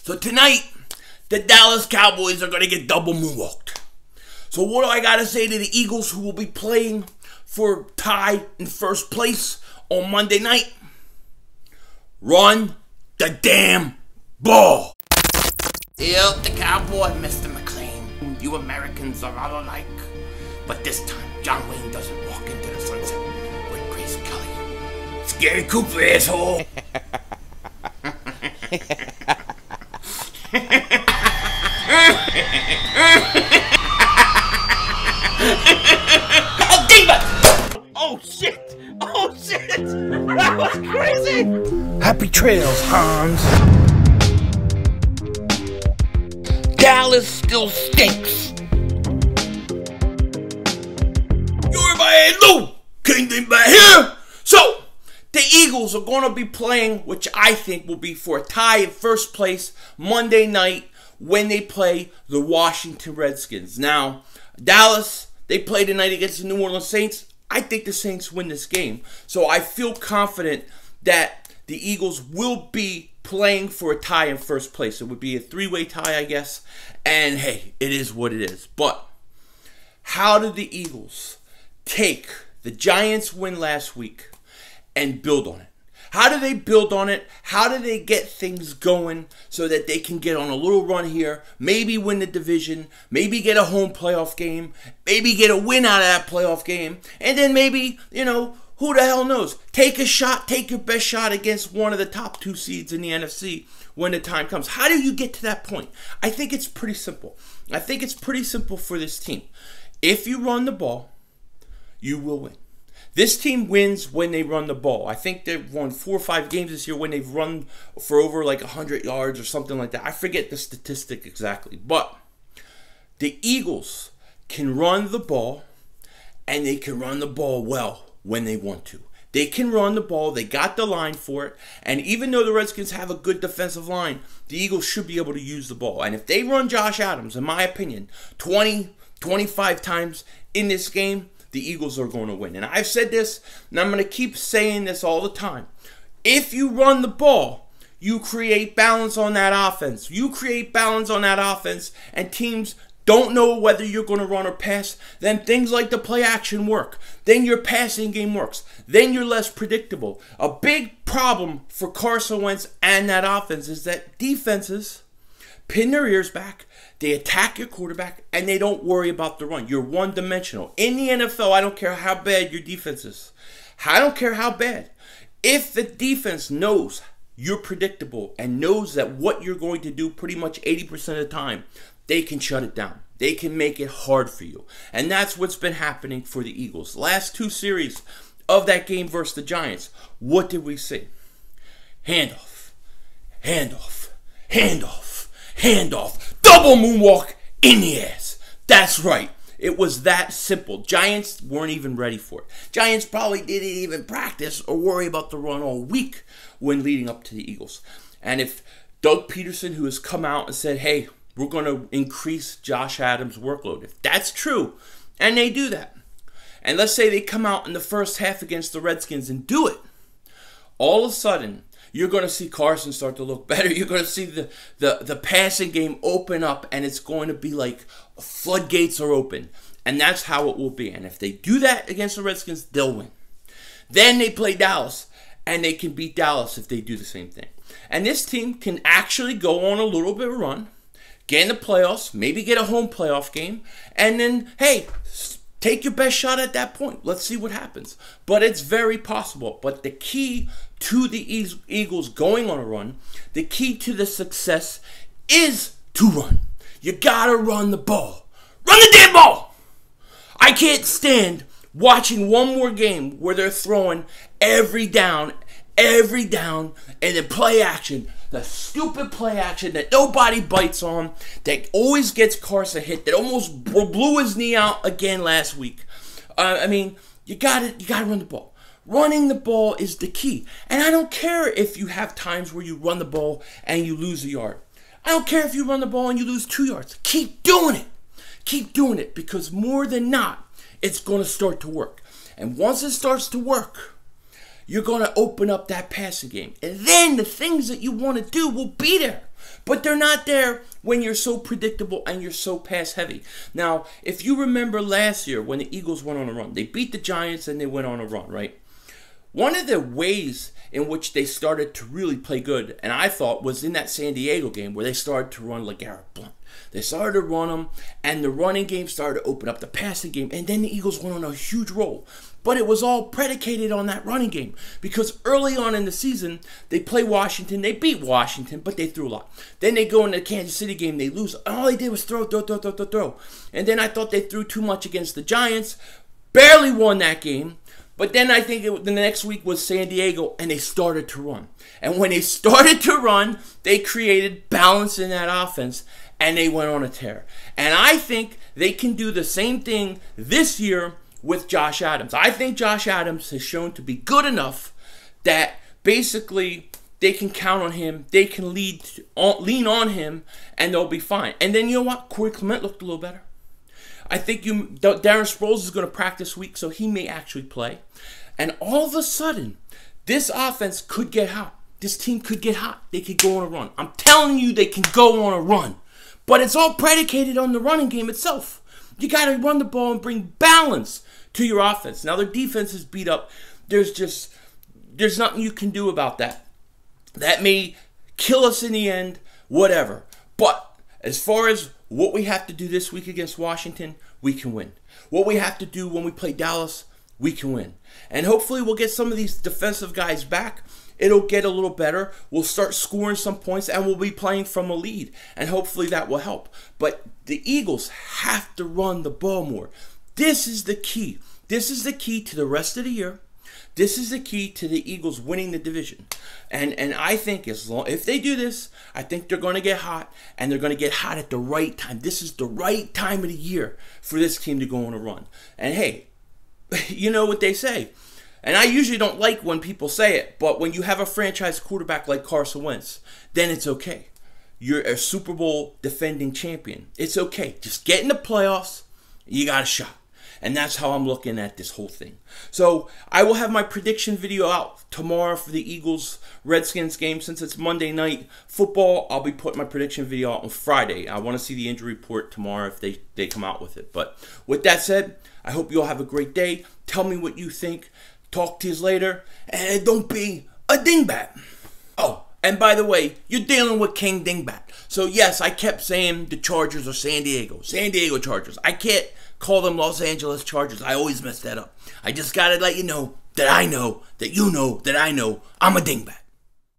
So tonight, the Dallas Cowboys are going to get double moonwalked. So what do I got to say to the Eagles, who will be playing for tie in first place on Monday night? Run the damn ball. Yep, the cowboy, Mr. McLean. You Americans are all alike. But this time, John Wayne doesn't walk into the sunset with Grace Kelly. Scary Cooper, asshole. Oh, Diva! Oh, shit! Oh, shit! That was crazy! Happy trails, Hans. Dallas still stinks. You're my Lou! Kingdom by here! So, the Eagles are going to be playing, which I think will be for a tie in first place Monday night when they play the Washington Redskins. Now, Dallas, they play tonight against the New Orleans Saints. I think the Saints win this game. So I feel confident that the Eagles will be playing for a tie in first place. It would be a three-way tie, I guess. And hey, it is what it is. But how did the Eagles take the Giants win last week and build on it? How do they build on it? How do they get things going so that they can get on a little run here, maybe win the division, maybe get a home playoff game, maybe get a win out of that playoff game, and then maybe, who the hell knows? Take a shot, take your best shot against one of the top two seeds in the NFC when the time comes. How do you get to that point? I think it's pretty simple. I think it's pretty simple for this team. If you run the ball, you will win. This team wins when they run the ball. I think they've won 4 or 5 games this year when they've run for over like 100 yards or something like that. I forget the statistic exactly. But the Eagles can run the ball, and they can run the ball well when they want to. They can run the ball. They got the line for it. And even though the Redskins have a good defensive line, the Eagles should be able to use the ball. And if they run Josh Adams, in my opinion, 20, 25 times in this game, the Eagles are going to win. And I've said this, and I'm going to keep saying this all the time. If you run the ball, you create balance on that offense. You create balance on that offense, and teams don't know whether you're going to run or pass. Then things like the play action work. Then your passing game works. Then you're less predictable. A big problem for Carson Wentz and that offense is that defenses pin their ears back, they attack your quarterback, and they don't worry about the run. You're one-dimensional. In the NFL, I don't care how bad your defense is. I don't care how bad. If the defense knows you're predictable and knows that what you're going to do pretty much 80% of the time, they can shut it down. They can make it hard for you. And that's what's been happening for the Eagles. Last 2 series of that game versus the Giants, what did we see? Handoff, handoff, handoff. Handoff, double moonwalk in the ass. That's right. It was that simple. Giants weren't even ready for it. Giants probably didn't even practice or worry about the run all week when leading up to the Eagles. And if Doug Peterson, who has come out and said, hey, we're going to increase Josh Adams' workload, if that's true, and they do that, and let's say they come out in the first half against the Redskins and do it, all of a sudden, you're going to see Carson start to look better. You're going to see the passing game open up, and it's going to be like floodgates are open. And that's how it will be. And if they do that against the Redskins, they'll win. Then they play Dallas, and they can beat Dallas if they do the same thing. And this team can actually go on a little bit of a run, get in the playoffs, maybe get a home playoff game, and then, hey, take your best shot at that point. Let's see what happens. But it's very possible. But the key to the Eagles going on a run, the key to the success is to run. You gotta run the ball. Run the damn ball! I can't stand watching one more game where they're throwing every down, and then play action. The stupid play action that nobody bites on, that always gets Carson hit, that almost blew his knee out again last week. You gotta run the ball. Running the ball is the key. And I don't care if you have times where you run the ball and you lose a yard. I don't care if you run the ball and you lose 2 yards. Keep doing it. Keep doing it, because more than not, it's going to start to work. And once it starts to work, you're going to open up that passing game. And then the things that you want to do will be there. But they're not there when you're so predictable and you're so pass heavy. Now, if you remember last year when the Eagles went on a run, they beat the Giants and they went on a run, right? One of the ways in which they started to really play good, and I thought, was in that San Diego game where they started to run LeGarrette Blount. They started to run them, and the running game started to open up the passing game, and then the Eagles went on a huge roll. But it was all predicated on that running game because early on in the season, they play Washington. They beat Washington, but they threw a lot. Then they go in the Kansas City game. They lose. All they did was throw. And then I thought they threw too much against the Giants. Barely won that game. But then I think the next week was San Diego, and they started to run. And when they started to run, they created balance in that offense, and they went on a tear. And I think they can do the same thing this year with Josh Adams. I think Josh Adams has shown to be good enough that basically they can count on him, they can lean on him, and they'll be fine. And then you know what? Corey Clement looked a little better. I think Darren Sproles is going to practice week, so he may actually play. And all of a sudden, this offense could get hot. This team could get hot. They could go on a run. I'm telling you, they can go on a run. But it's all predicated on the running game itself. You got to run the ball and bring balance to your offense. Now, their defense is beat up. There's nothing you can do about that. That may kill us in the end, whatever. But as far as what we have to do this week against Washington, we can win. What we have to do when we play Dallas, we can win. And hopefully we'll get some of these defensive guys back. It'll get a little better. We'll start scoring some points, and we'll be playing from a lead. And hopefully that will help. But the Eagles have to run the ball more. This is the key. This is the key to the rest of the year. This is the key to the Eagles winning the division. And I think if they do this, I think they're going to get hot, and they're going to get hot at the right time. This is the right time of the year for this team to go on a run. And hey, you know what they say. And I usually don't like when people say it, but when you have a franchise quarterback like Carson Wentz, then it's okay. You're a Super Bowl defending champion. It's okay. Just get in the playoffs. You got a shot. And that's how I'm looking at this whole thing. So I will have my prediction video out tomorrow for the Eagles-Redskins game. Since it's Monday night football, I'll be putting my prediction video out on Friday. I want to see the injury report tomorrow if they come out with it. But with that said, I hope you all have a great day. Tell me what you think. Talk to you later. And don't be a dingbat. Oh, and by the way, you're dealing with King Dingbat. So yes, I kept saying the Chargers are San Diego. San Diego Chargers. I can't call them Los Angeles Chargers. I always mess that up. I just got to let you know that I know that you know that I know I'm a dingbat.